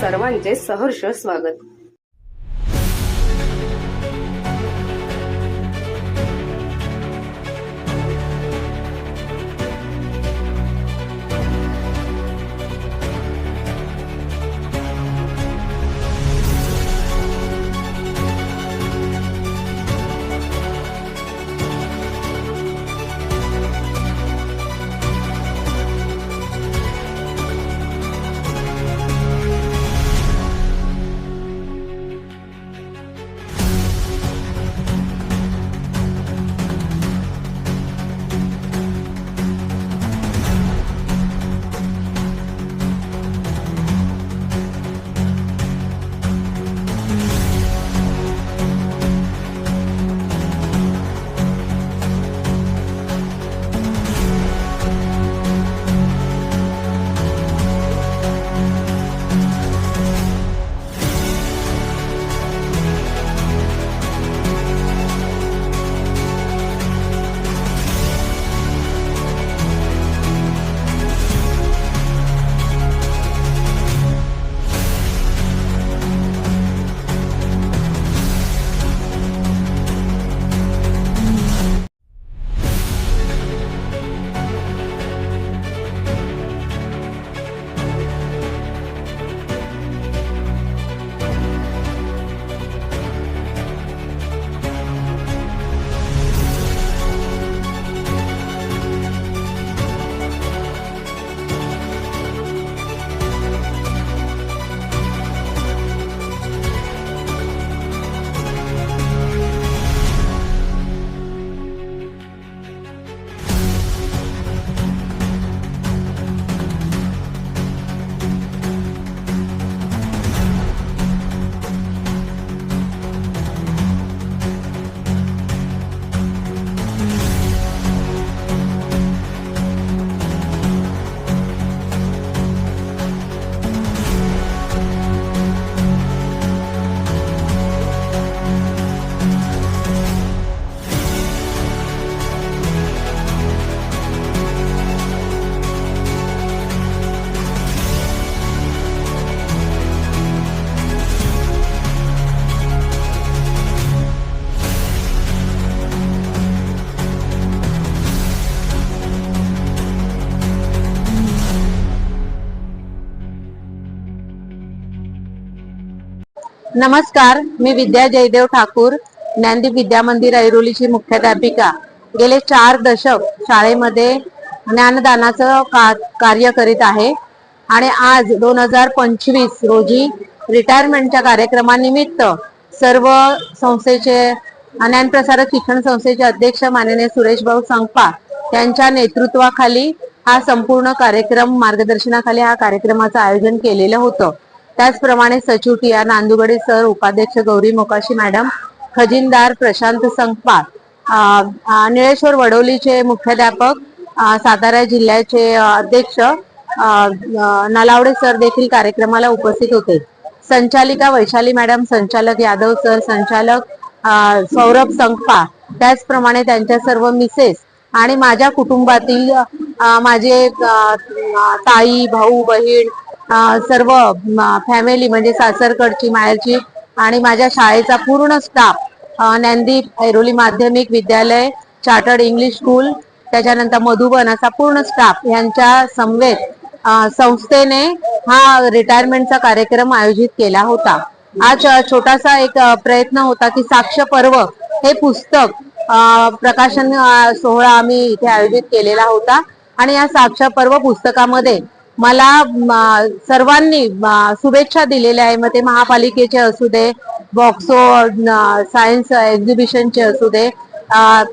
सर्वांचे सहर्ष स्वागत। नमस्कार, मी विद्या जयदेव ठाकूर, ज्ञानदीप विद्या मंदिर ऐरोलीची मुख्याध्यापिका। गेले 4 दशक शाळेमध्ये ज्ञानदानाचं कार्य करीत आहे आणि आज 2025 रोजी रिटायरमेंटच्या कार्यक्रमानिमित्त सर्व संस्थेचे ज्ञानप्रसारक शिक्षण संस्थेचे अध्यक्ष माननीय सुरेश भाऊ संकपा यांच्या नेतृत्वाखाली हा संपूर्ण कार्यक्रम मार्गदर्शनाखाली हा कार्यक्रमाचं आयोजन केलेलं होतं। त्याचप्रमाणे सचिव टी.आर. नांदुगडे सर, उपाध्यक्ष गौरी मोकाशी मॅडम, खजिनदार प्रशांत संकपा, निळेश्वर वडोलीचे मुख्याध्यापक, सातारा जिल्ह्याचे अध्यक्ष नलावडे सर देखील कार्यक्रमाला उपस्थित होते। संचालिका वैशाली मॅडम, संचालक यादव सर, संचालक सौरभ संकपा, त्याचप्रमाणे त्यांच्या सर्व मिसेस आणि माझ्या कुटुंबातील माझे ताई, भाऊ, बहीण, सर्व फॅमिली म्हणजे सासरकडची, माहेरची आणि माझ्या शाळेचा पूर्ण स्टाफ, ज्ञानदीप ऐरोली माध्यमिक विद्यालय, चार्टर्ड इंग्लिश स्कूल, त्याच्यानंतर मधुबन असा पूर्ण स्टाफ यांच्या समवेत संस्थेने हा रिटायरमेंटचा कार्यक्रम आयोजित केला होता। आज छोटासा एक प्रयत्न होता की साक्ष पर्व हे पुस्तक प्रकाशन सोहळा आम्ही इथे आयोजित केलेला होता आणि या साक्ष पर्व पुस्तकामध्ये मला सर्वांनी शुभेच्छा दिलेल्या आहे। मग ते महापालिकेचे असू दे, बॉक्सो सायन्स एक्झिबिशनचे असू दे,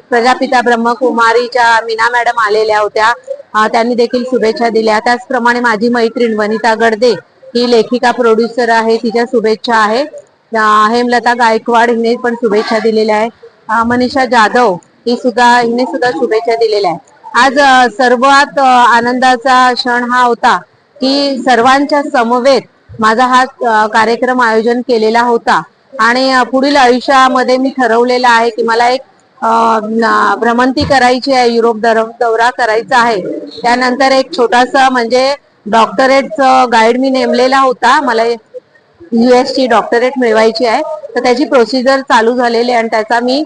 प्रजापिता ब्रह्मकुमारीच्या मीना मॅडम आलेल्या होत्या, त्यांनी देखील शुभेच्छा दिल्या। त्याचप्रमाणे माझी मैत्रीण वनिता गडदे ही लेखिका प्रोड्युसर आहे, तिच्या शुभेच्छा आहे। हेमलता गायकवाड हिने पण शुभेच्छा दिलेल्या आहे। मनीषा जाधव हिने सुद्धा शुभेच्छा दिलेल्या आहे। आज सर्वात आनंदाचा क्षण हा होता की सर्वांच्या समवेत माझा हा कार्यक्रम आयोजन केलेला होता आणि पुढील आयुष्यामध्ये मी ठरवलेला आहे की मला एक भ्रमंती करायची आहे, युरोप दौरा करायचा आहे। त्यानंतर एक छोटासा म्हणजे डॉक्टरेटचं गाईड मी नेमलेला होता, मला UST डॉक्टरेट मिळवायची आहे, तर त्याची प्रोसिजर चालू झालेली आहे आणि त्याचा मी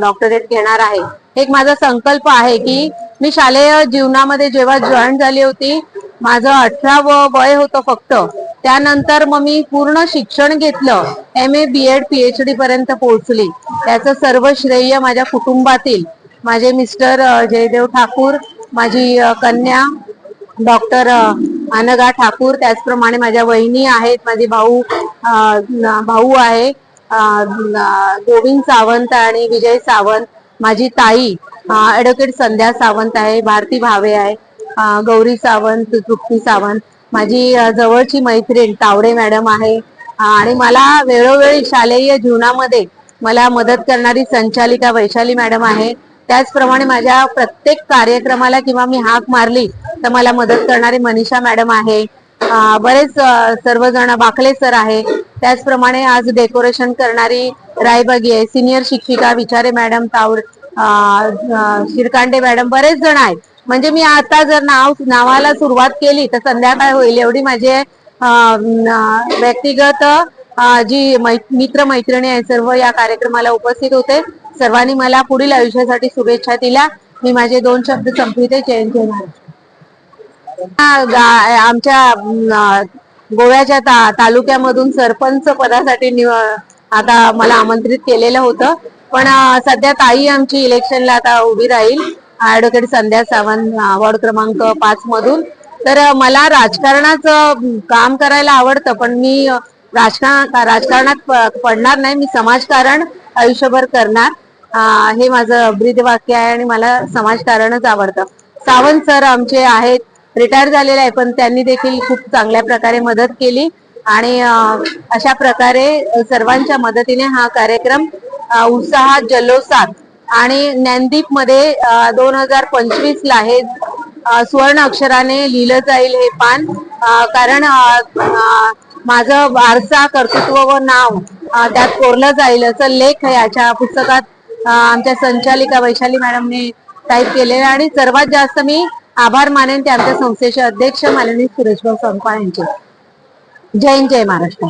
डॉक्टरेट घेणार आहे. एक माझा संकल्प आहे की मी शालेय जीवनामध्ये जेव्हा जॉईन झाली होती, माझं 18 वय होतं फक्त. त्यानंतर मग मी पूर्ण शिक्षण घेतलं, MA BEd PhD पर्यंत पोहोचली. त्याचं सर्व श्रेय माझ्या कुटुंबातील माझे मिस्टर जयदेव ठाकूर, माझी कन्या डॉक्टर अनघा ठाकूर, त्याचप्रमाणे माझ्या वहिनी आहेत, माझे भाऊ आहे गोविंद सावंत आणि विजय सावंत, माझी ताई ऍडव्होकेट संध्या सावंत आहे, भारती भावे आहे, गौरी सावंत, तृप्ती सावंत, माझी जवळची मैत्रीण तावडे मॅडम आहे, आणि मला वेळोवेळी शालेय जीवनामध्ये मला मदत करणारी संचालिका वैशाली मॅडम आहे. त्याचप्रमाणे माझ्या प्रत्येक कार्यक्रमाला किंवा मी हाक मारली तर मला मदत करणारी मनीषा मॅडम आहे. बरेच सर्वजण बाकले सर आहे. त्याचप्रमाणे आज डेकोरेशन करणारी रायबागी आहे, सिनियर शिक्षिका विचारे मॅडम, शिरकांडे मॅडम, बरेच जण आहेत. म्हणजे मी आता जर नावाला सुरुवात केली तर संध्याकाळ होईल एवढी माझे व्यक्तिगत जी मित्र मैत्रिणी आहे सर्व या कार्यक्रमाला उपस्थित होते. सर्वांनी मला पुढील आयुष्यासाठी शुभेच्छा दिल्या. मी माझे 2 शब्द संपविते. जय महाराष्ट्र. आमच्या गोव्याच्या तालुक्यामधून सरपंच पदासाठी आता मला आमंत्रित केलेलं होतं, पण सध्या ताई आमची इलेक्शनला आता उभी राहील, ऍडव्होकेट संध्या सावंत, वॉर्ड क्रमांक 5 मधून. तर मला राजकारणाचं काम करायला आवडतं, पण मी राजकारणात पडणार नाही. मी समाजकारण आयुष्यभर करणार, हे माझं ब्रीदवाक्य आहे आणि मला समाजकारणच आवडतं. सावंत सर आमचे आहेत, रिटायर झालेले आहे, पण त्यांनी देखील खूप चांगल्या प्रकारे मदत केली आणि अशा प्रकारे सर्वांच्या मदतीने हा कार्यक्रम उत्साहात, जल्लोषात आणि ज्ञानदीप मध्ये 2025 ला हे स्वर्ण अक्षराने लिहिलं जाईल हे पान. कारण माझं वारसा, कर्तृत्व व नाव त्यात कोरलं जाईल असं लेख याच्या पुस्तकात आमच्या संचालिका वैशाली मॅडमने टाईप केलेले. आणि सर्वात जास्त मी आभार मानेन ते आमच्या संस्थेचे अध्यक्ष माननीय सुरेशभाऊ संपाळ यांचे. जय हिंद, जय महाराष्ट्र.